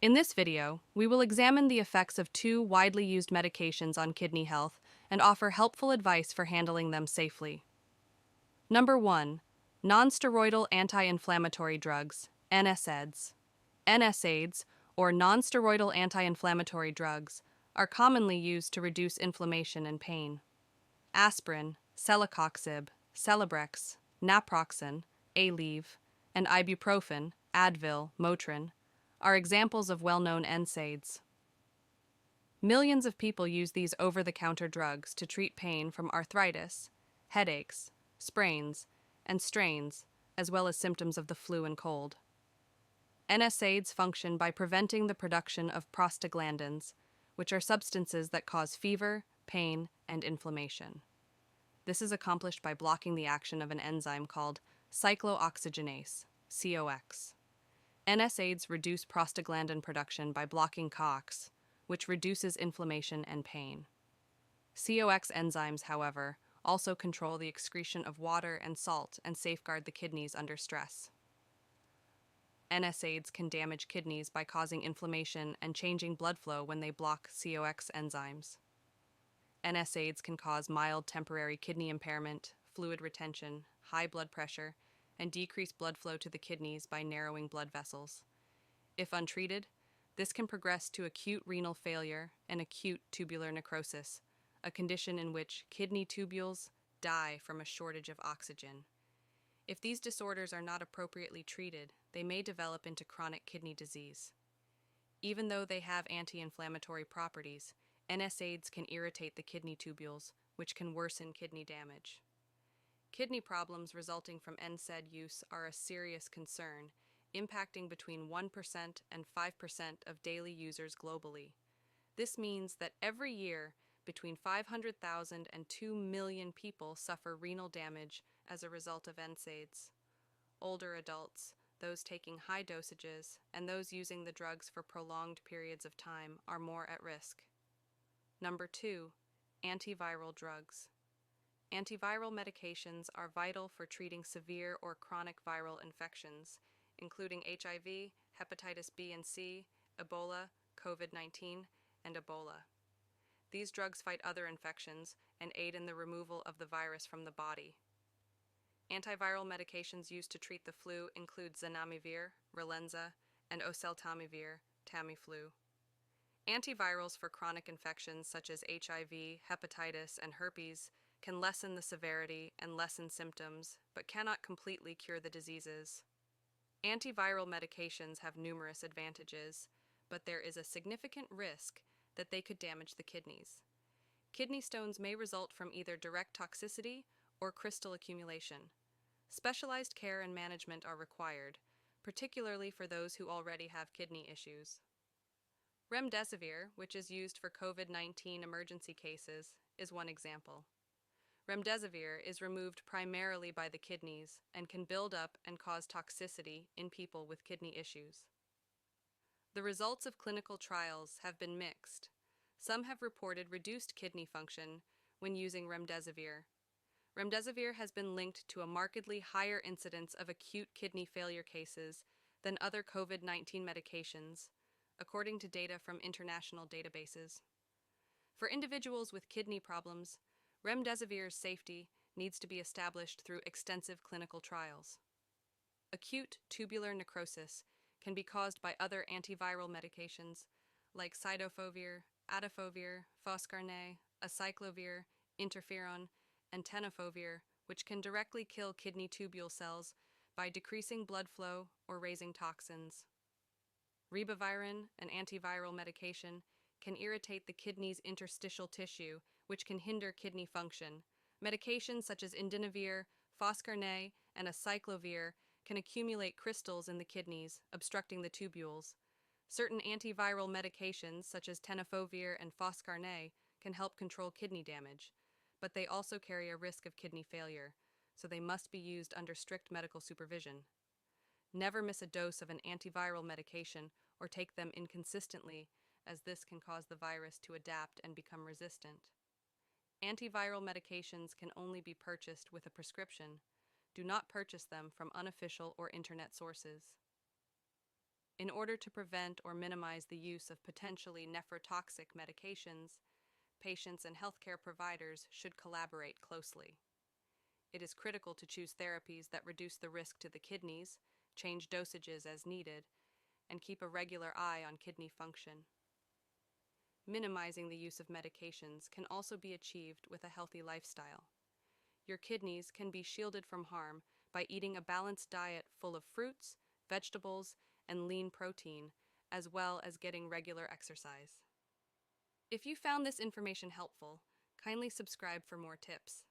In this video, we will examine the effects of two widely used medications on kidney health and offer helpful advice for handling them safely. Number 1. Nonsteroidal Anti-Inflammatory Drugs, NSAIDs. NSAIDs, or nonsteroidal anti-inflammatory drugs, are commonly used to reduce inflammation and pain. Aspirin, celecoxib, Celebrex, naproxen, Aleve, and ibuprofen, Advil, Motrin, are examples of well-known NSAIDs. Millions of people use these over-the-counter drugs to treat pain from arthritis, headaches, sprains, and strains, as well as symptoms of the flu and cold. NSAIDs function by preventing the production of prostaglandins, which are substances that cause fever, pain, and inflammation. This is accomplished by blocking the action of an enzyme called cyclooxygenase, COX. NSAIDs reduce prostaglandin production by blocking COX, which reduces inflammation and pain. COX enzymes, however, also control the excretion of water and salt and safeguard the kidneys under stress. NSAIDs can damage kidneys by causing inflammation and changing blood flow when they block COX enzymes. NSAIDs can cause mild temporary kidney impairment, fluid retention, high blood pressure, and decrease blood flow to the kidneys by narrowing blood vessels. If untreated, this can progress to acute renal failure and acute tubular necrosis, a condition in which kidney tubules die from a shortage of oxygen. If these disorders are not appropriately treated, they may develop into chronic kidney disease. Even though they have anti-inflammatory properties, NSAIDs can irritate the kidney tubules, which can worsen kidney damage. Kidney problems resulting from NSAID use are a serious concern, impacting between 1% and 5% of daily users globally. This means that every year, between 500,000 and 2 million people suffer renal damage as a result of NSAIDs. Older adults, those taking high dosages, and those using the drugs for prolonged periods of time are more at risk. Number 2. Antiviral drugs. Antiviral medications are vital for treating severe or chronic viral infections, including HIV, hepatitis B and C, Ebola, COVID-19, and Ebola. These drugs fight other infections and aid in the removal of the virus from the body. Antiviral medications used to treat the flu include zanamivir, Relenza, and oseltamivir, Tamiflu. Antivirals for chronic infections such as HIV, hepatitis, and herpes can lessen the severity and lessen symptoms, but cannot completely cure the diseases. Antiviral medications have numerous advantages, but there is a significant risk that they could damage the kidneys. Kidney stones may result from either direct toxicity or crystal accumulation. Specialized care and management are required, particularly for those who already have kidney issues. Remdesivir, which is used for COVID-19 emergency cases, is one example. Remdesivir is removed primarily by the kidneys and can build up and cause toxicity in people with kidney issues. The results of clinical trials have been mixed. Some have reported reduced kidney function when using remdesivir. Remdesivir has been linked to a markedly higher incidence of acute kidney failure cases than other COVID-19 medications, according to data from international databases. For individuals with kidney problems, remdesivir's safety needs to be established through extensive clinical trials. Acute tubular necrosis can be caused by other antiviral medications like tenofovir, adifovir, foscarnet, acyclovir, interferon, and tenofovir, which can directly kill kidney tubule cells by decreasing blood flow or raising toxins. Ribavirin, an antiviral medication, can irritate the kidney's interstitial tissue, which can hinder kidney function. Medications such as indinavir, foscarnet, and acyclovir can accumulate crystals in the kidneys, obstructing the tubules. Certain antiviral medications such as tenofovir and foscarnet can help control kidney damage, but they also carry a risk of kidney failure, so they must be used under strict medical supervision. Never miss a dose of an antiviral medication or take them inconsistently, as this can cause the virus to adapt and become resistant. Antiviral medications can only be purchased with a prescription. Do not purchase them from unofficial or internet sources. In order to prevent or minimize the use of potentially nephrotoxic medications, patients and healthcare providers should collaborate closely. It is critical to choose therapies that reduce the risk to the kidneys, change dosages as needed, and keep a regular eye on kidney function. Minimizing the use of medications can also be achieved with a healthy lifestyle. Your kidneys can be shielded from harm by eating a balanced diet full of fruits, vegetables, and lean protein, as well as getting regular exercise. If you found this information helpful, kindly subscribe for more tips.